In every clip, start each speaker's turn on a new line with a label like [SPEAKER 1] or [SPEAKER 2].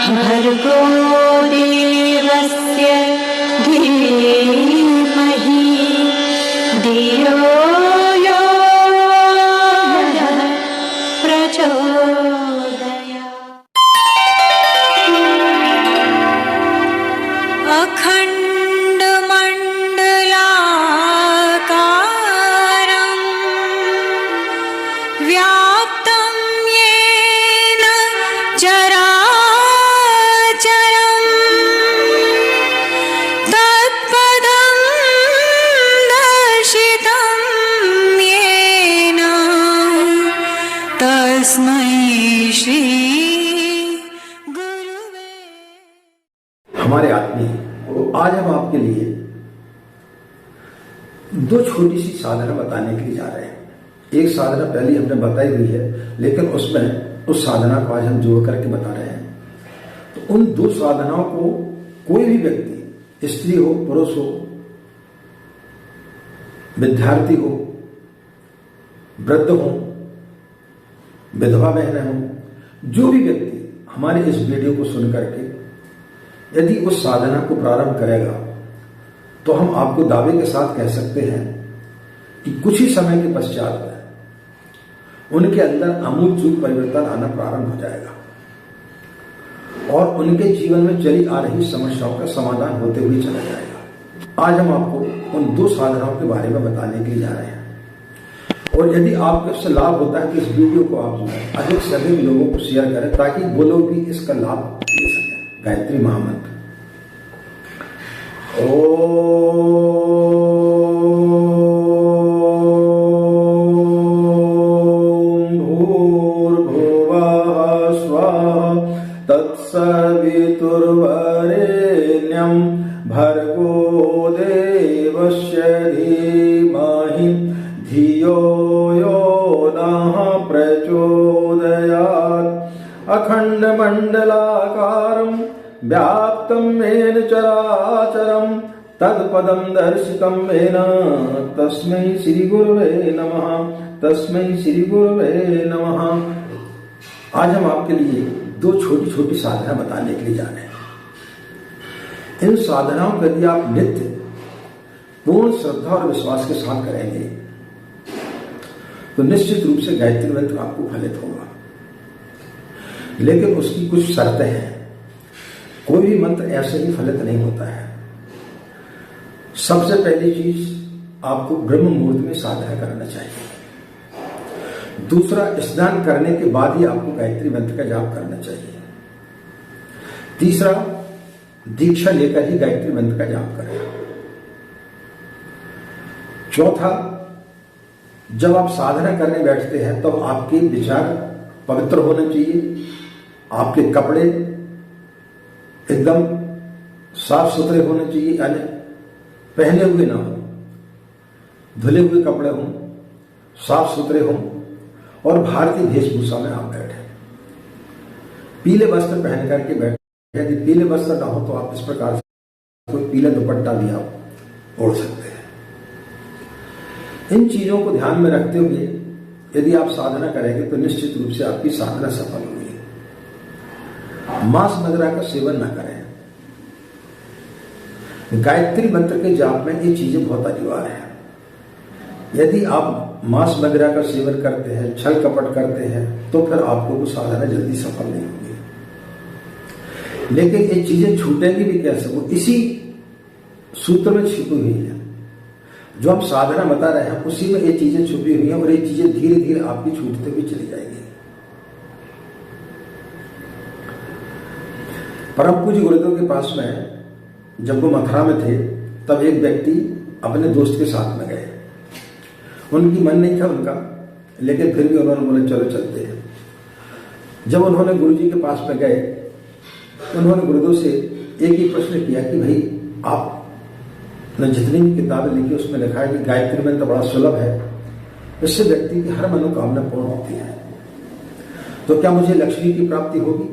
[SPEAKER 1] भर्गो देवस्य धीमहि धियो यो नः प्रचोदयात्। अखण्डमण्डलाकारं व्याप्तं येन चराचरं तत्पदं दर्शितं येन तस्मै श्री गुरुवे।
[SPEAKER 2] हमारे आत्मीय, आज हम आपके लिए दो छोटी सी साधना बताने के लिए जा रहे हैं। एक साधना पहले हमने बताई हुई है, लेकिन उसमें उस साधना को आज हम जोड़ करके बता रहे हैं। तो उन दो साधनाओं को कोई भी व्यक्ति, स्त्री हो, पुरुष हो, विद्यार्थी हो, वृद्ध हो, विधवा बहनें हो, जो भी व्यक्ति हमारे इस वीडियो को सुन करके यदि उस साधना को प्रारंभ करेगा, तो हम आपको दावे के साथ कह सकते हैं कि कुछ ही समय के पश्चात उनके अंदर आमूल-चूल परिवर्तन आना प्रारंभ हो जाएगा और उनके जीवन में चली आ रही समस्याओं का समाधान होते हुए चला जाएगा। आज हम आपको उन दो साधनाओं के बारे में बताने के लिए जा रहे हैं, और यदि आपको इससे लाभ होता है तो इस वीडियो को आप अधिक से अधिक लोगों को शेयर करें, ताकि वो लोग भी इसका लाभ ले सकें। गायत्री महामंत्र। तत्सवितुर्वरेण्यं भर्गो देवस्य धीमहि धियो यो नः प्रचोदयात्। अखण्डमण्डलाकारं व्याप्तं येन चराचरं तत्पदं दर्शितं येन तस्मै श्री गुरुवे नमः। तस्मै श्री गुरुवे नमः। आज हम आपके लिए दो छोटी छोटी साधना बताने के लिए जा रहे हैं। इन साधनाओं को यदि आप नित्य पूर्ण श्रद्धा और विश्वास के साथ करेंगे तो निश्चित रूप से गायत्री मंत्र आपको फलित होगा, लेकिन उसकी कुछ शर्तें हैं। कोई भी मंत्र ऐसे ही फलित नहीं होता है। सबसे पहली चीज, आपको ब्रह्म मुहूर्त में साधना करना चाहिए। दूसरा, स्नान करने के बाद ही आपको गायत्री मंत्र का जाप करना चाहिए। तीसरा, दीक्षा लेकर ही गायत्री मंत्र का जाप करें। चौथा, जब आप साधना करने बैठते हैं तो आपके विचार पवित्र होने चाहिए, आपके कपड़े एकदम साफ सुथरे होने चाहिए, यानी पहने हुए ना हो, धुले हुए कपड़े हों, साफ सुथरे हों और भारतीय वेशभूषा में आप बैठे। पीले वस्त्र पहन करके बैठे। यदि पीले वस्त्र ना हो तो आप इस प्रकार से कोई पीला दुपट्टा भी आप ओढ़ सकते हैं। इन चीजों को ध्यान में रखते हुए यदि आप साधना करेंगे तो निश्चित रूप से आपकी साधना सफल होगी। मांस मदिरा का सेवन न करें। गायत्री मंत्र के जाप में ये चीजें बहुत अनिवार्य है। यदि आप मांस मदिरा का सेवन करते हैं, छल कपट करते हैं, तो फिर आपको वो साधना जल्दी सफल नहीं होगी। लेकिन ये चीजें छूटेंगी भी कैसे? वो इसी सूत्र में छिपी हुई है। जो हम साधना बता रहे हैं उसी में ये चीजें छुपी हुई हैं, और ये चीजें धीरे धीरे आपकी छूटते हुए चली जाएंगी। परम पूज्य गुरुदेव के पास में जब वो मथुरा में थे, तब एक व्यक्ति अपने दोस्त के साथ में गए। उनकी मन नहीं था उनका, लेकिन फिर भी उन्होंने बोले चलो चलते हैं। जब उन्होंने गुरुजी के पास में गए, उन्होंने गुरुदेव से एक ही प्रश्न किया कि भाई आपने जितनी भी किताबें लिखी उसमें लिखा है कि गायत्री मंत्र बड़ा सुलभ है, इससे व्यक्ति की हर मनोकामना पूर्ण होती है, तो क्या मुझे लक्ष्मी की प्राप्ति होगी?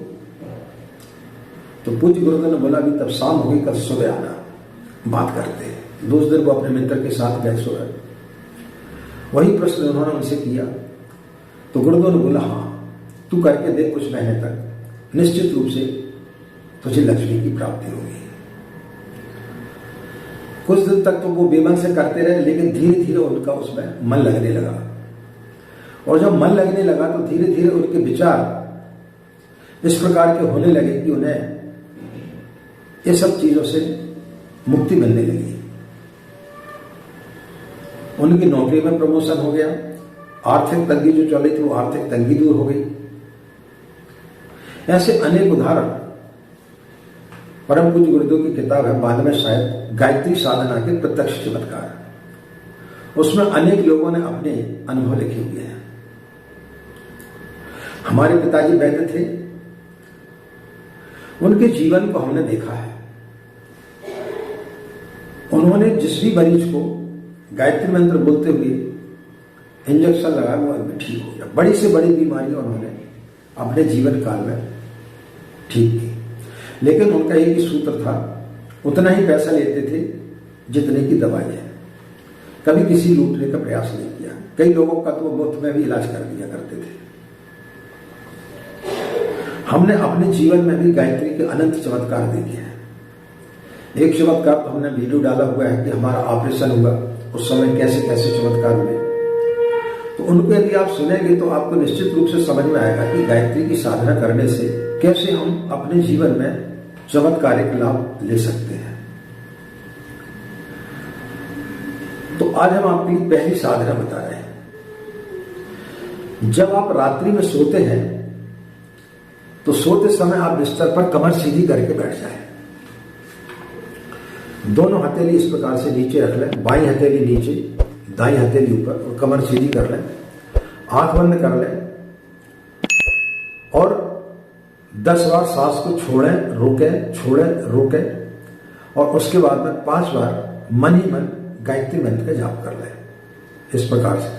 [SPEAKER 2] तो पूज्य गुरुदेव ने बोला, अभी तब शाम होगी, कल सुबह आना, बात करते हैं। दोस्त दिन वो अपने मित्र के साथ गए सुबह। वही प्रश्न उन्होंने उनसे किया तो गुरुदेव ने बोला, हाँ तू करके देख कुछ महीने तक, निश्चित रूप से तुझे लक्ष्मी की प्राप्ति होगी। कुछ दिन तक तो वो बेमन से करते रहे, लेकिन धीरे धीरे उनका उसमें मन लगने लगा, और जब मन लगने लगा तो धीरे धीरे उनके विचार इस प्रकार के होने लगे कि उन्हें ये सब चीजों से मुक्ति मिलने लगी। उनकी नौकरी में प्रमोशन हो गया, आर्थिक तंगी जो चल रही थी वो आर्थिक तंगी दूर हो गई। ऐसे अनेक उदाहरण परम पूज्य गुरुदेव की किताब है, बाद में शायद गायत्री साधना के प्रत्यक्ष चमत्कार, उसमें अनेक लोगों ने अपने अनुभव लिखे हुए हैं। हमारे पिताजी वैद्य थे, उनके जीवन को हमने देखा है। उन्होंने जिस भी मरीज को गायत्री मंत्र बोलते हुए इंजेक्शन लगाया वो ठीक हो गया। बड़ी से बड़ी बीमारियां उन्होंने अपने जीवन काल में ठीक की, लेकिन उनका एक ही सूत्र था, उतना ही पैसा लेते थे जितने की दवाई है। कभी किसी लूटने का प्रयास नहीं किया। कई लोगों का तो मुफ्त में भी इलाज कर दिया करते थे। हमने अपने जीवन में भी गायत्री के अनंत चमत्कार देखे हैं। एक चमत्कार तो हमने वीडियो डाला हुआ है कि हमारा ऑपरेशन हुआ, उस समय कैसे कैसे चमत्कार हुए। तो उनको यदि आप सुनेंगे तो आपको निश्चित रूप से समझ में आएगा कि गायत्री की साधना करने से कैसे हम अपने जीवन में चमत्कारिक लाभ ले सकते हैं। तो आज हम आपके लिए पहली साधना बता रहे हैं। जब आप रात्रि में सोते हैं तो सोते समय आप बिस्तर पर कमर सीधी करके बैठ जाएं। दोनों हथेली इस प्रकार से नीचे रख लें, बाईं हथेली नीचे, दाईं हथेली ऊपर, और कमर सीधी कर लें। आंख बंद कर लें और 10 बार सांस को छोड़ें, रोकें, छोड़ें, रोकें, और उसके बाद में 5 बार मन ही मन गायत्री मंत्र का जाप कर लें इस प्रकार से।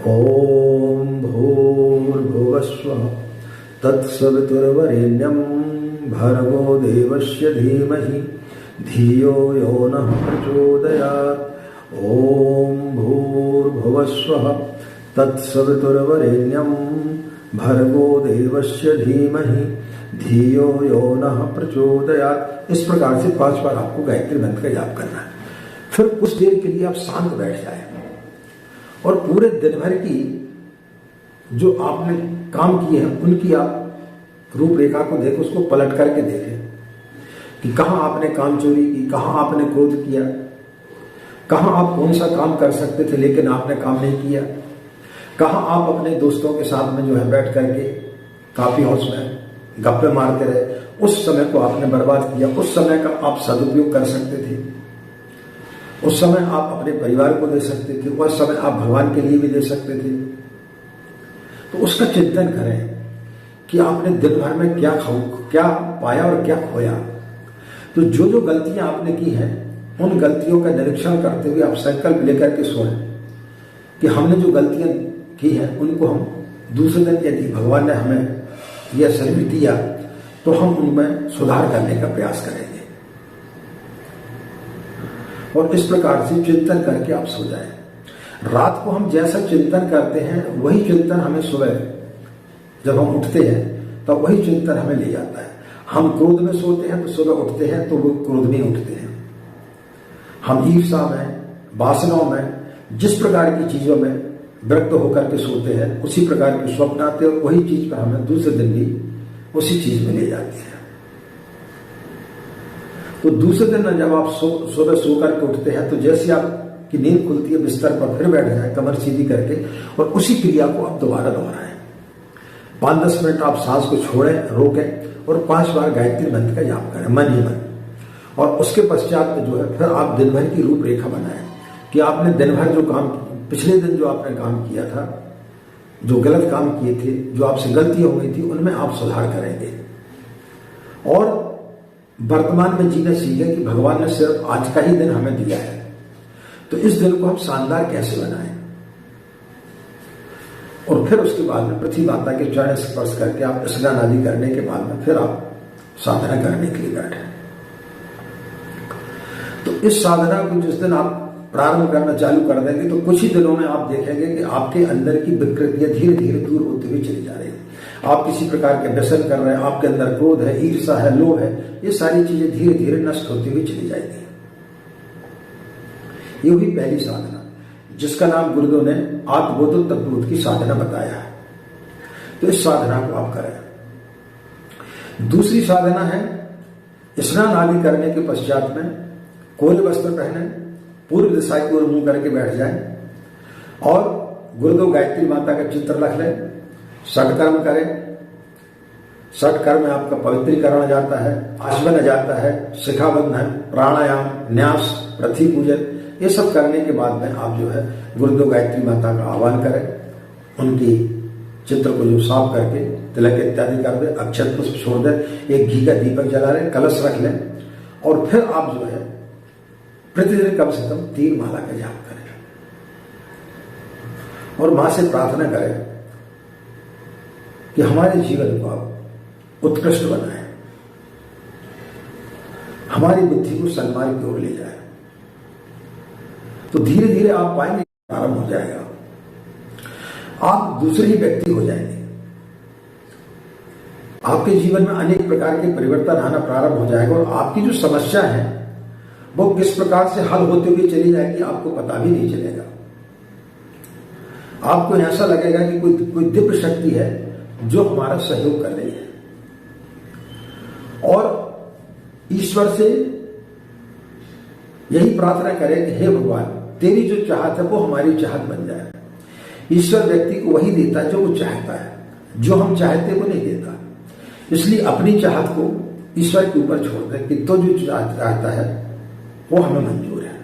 [SPEAKER 2] ओम भूर्भुवस्वः तत्सवितुर्वरेण्यं भर्गो देवस्य धीमहि धियो यो नः प्रचोदयात्। ओम भूर्भुवस्वः तत्सवितुर्वरेण्यं भर्गो देवस्य धीमहि धियो यो नः प्रचोदयात्। इस प्रकार से 5 बार आपको गायत्री मंत्र का जाप करना है। फिर कुछ देर के लिए आप शांत बैठ जाएं और पूरे दिन भर की जो आपने काम किए हैं उनकी आप रूपरेखा को देखें, उसको पलट करके देखें कि कहाँ आपने काम चोरी की, कहाँ आपने क्रोध किया, कहाँ आप कौन सा काम कर सकते थे लेकिन आपने काम नहीं किया, कहाँ आप अपने दोस्तों के साथ में जो है बैठ करके कॉफी हाउस में गप्पे मारते रहे, उस समय को आपने बर्बाद किया। उस समय का आप सदुपयोग कर सकते थे, उस समय आप अपने परिवार को दे सकते थे, उस समय आप भगवान के लिए भी दे सकते थे। तो उसका चिंतन करें कि आपने दिन भर में क्या पाया और क्या खोया। तो जो जो गलतियां आपने की हैं उन गलतियों का निरीक्षण करते हुए आप संकल्प लेकर के सोएं कि हमने जो गलतियां की हैं उनको हम दूसरे दिन, यदि भगवान ने हमें यह शरीर दिया तो हम उनमें सुधार करने का प्रयास करेंगे। और इस प्रकार से चिंतन करके आप सो जाएं। रात को हम जैसा चिंतन करते हैं वही चिंतन हमें सुबह जब हम उठते हैं तो वही चिंतन हमें ले जाता है। हम क्रोध में सोते हैं तो सुबह उठते हैं तो वो क्रोध में उठते हैं। हम ईर्ष्या में, वासनाओं में, जिस प्रकार की चीजों में विरक्त होकर के सोते हैं उसी प्रकार के स्वप्न आते हैं और वही चीज पर हमें दूसरे दिन भी उसी चीज में ले जाती है। तो दूसरे दिन जब आप सुबह सो करके उठते हैं तो जैसे आपकी नींद खुलती है बिस्तर पर फिर बैठ जाए कमर सीधी करके और उसी क्रिया को आप दोबारा दोहराएं। 5-10 मिनट आप सांस को छोड़ें, रोकें और 5 बार गायत्री मंत्र का जाप करें मन ही मन। और उसके पश्चात जो है फिर आप दिन भर की रूपरेखा बनाएं कि आपने दिन भर जो काम, पिछले दिन जो आपने काम किया था, जो गलत काम किए थे, जो आपसे गलतियां हो गई थी, उनमें आप सुधार करेंगे। और वर्तमान में जीना सीखें कि भगवान ने सिर्फ आज का ही दिन हमें दिया है, तो इस दिन को हम शानदार कैसे बनाएं। और फिर उसके बाद में पृथ्वी माता के चरण स्पर्श करके आप स्नान आदि करने के बाद में फिर आप साधना करने के लिए बैठे। तो इस साधना को जिस दिन आप प्रारंभ करना चालू कर देंगे तो कुछ ही दिनों में आप देखेंगे कि आपके अंदर की विकृतियां धीरे धीरे दूर होती हुई चली जा रही है। आप किसी प्रकार के व्यसन कर रहे हैं, आपके अंदर क्रोध है, ईर्ष्या है, लोभ है, ये सारी चीजें धीरे धीरे नष्ट होती हुई चली जाएगी। ये हुई पहली साधना, जिसका नाम गुरुदेव ने आत्मबोध तत्वबोध की साधना बताया है। तो इस साधना को आप करें। दूसरी साधना है स्नान आदि करने के पश्चात में कोरे वस्त्र पहने, पूर्व दिशा की ओर मुंह करके बैठ जाएं और गुरुदेव गायत्री माता का चित्र रख लें। षटकर्म करें। षटकर्म में आपका पवित्रीकरण आ जाता है, आचमन आ जाता है, शिखाबंधन, प्राणायाम, न्यास, पृथ्वी पूजन, ये सब करने के बाद में आप जो है गुरुदेव गायत्री माता का आह्वान करें। उनकी चित्र को जो साफ करके तिलक इत्यादि कर दे, अक्षत पुष्प छोड़ दे, एक घी का दीपक जला लें, कलश रख लें और फिर आप जो है प्रतिदिन कम से कम 3 माला का जाप करें और मां से प्रार्थना करें कि हमारे जीवन को आप उत्कृष्ट बनाए, हमारी बुद्धि को सन्मार्ग की ओर ले जाए। तो धीरे धीरे आप पाएंगे प्रारंभ हो जाएगा, आप दूसरे ही व्यक्ति हो जाएंगे। आपके जीवन में अनेक प्रकार के परिवर्तन आना प्रारंभ हो जाएगा और आपकी जो समस्या है वो किस प्रकार से हल होते हुए चली जाएगी आपको पता भी नहीं चलेगा। आपको ऐसा लगेगा कि कोई दिव्य शक्ति है जो हमारा सहयोग कर रही है और ईश्वर से यही प्रार्थना करें कि हे भगवान, तेरी जो चाहत है वो हमारी चाहत बन जाए। ईश्वर व्यक्ति को वही देता है जो वो चाहता है, जो हम चाहते वो नहीं देता। इसलिए अपनी चाहत को ईश्वर के ऊपर छोड़ दें कि तो जो चाहता है वो हमें मंजूर है।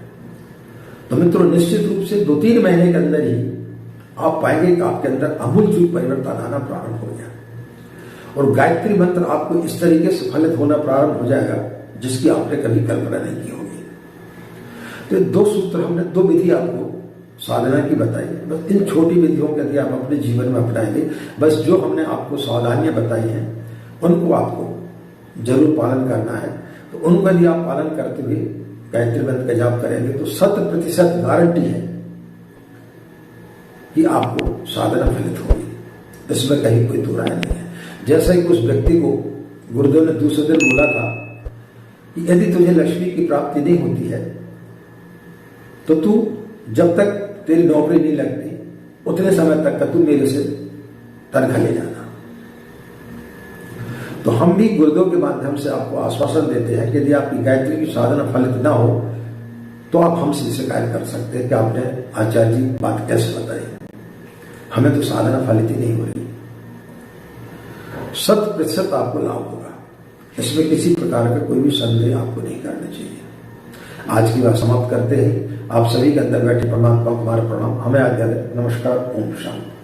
[SPEAKER 2] तो मित्रों, निश्चित रूप से 2-3 महीने के अंदर ही आप पाएंगे कि आपके अंदर अमूलचूल परिवर्तन आना प्रारंभ हो गया और गायत्री मंत्र आपको इस तरीके से फलित होना प्रारंभ हो जाएगा जिसकी आपने कभी कल्पना नहीं की होगी। तो 2 सूत्र हमने 2 विधि आपको साधना की बताई। बस इन छोटी विधियों को यदि आप अपने जीवन में अपनाएंगे, बस जो हमने आपको सावधानियां बताई हैं उनको आपको जरूर पालन करना है। तो उनको यदि आप पालन करते हुए गायत्री मंत्र का जाप करेंगे तो 100% गारंटी है कि आपको साधना फलित होगी, इसमें कहीं कोई दो राय नहीं है। जैसे ही उस व्यक्ति को गुरुदेव ने दूसरे दिन बोला था कि यदि तुझे लक्ष्मी की प्राप्ति नहीं होती है तो तू जब तक तेरी नौकरी नहीं लगती उतने समय तक का तू मेरे से तनख्वाह ले जाना। तो हम भी गुरुदेव के माध्यम से आपको आश्वासन देते हैं कि यदि आपकी गायत्री की साधना फलित ना हो तो आप हमसे शिकायत कर सकते हैं कि आपने आचार्य जी बात कैसे बताई, हमें तो साधना फलित ही नहीं हो रही। 100% आपको लाभ होगा, इसमें किसी प्रकार का कोई भी संदेह आपको नहीं करना चाहिए। आज की बात समाप्त करते हैं। आप सभी के अंदर बैठे परमात्मा को हमारा प्रणाम, हमें आज्ञा दें। नमस्कार, ओम शांति।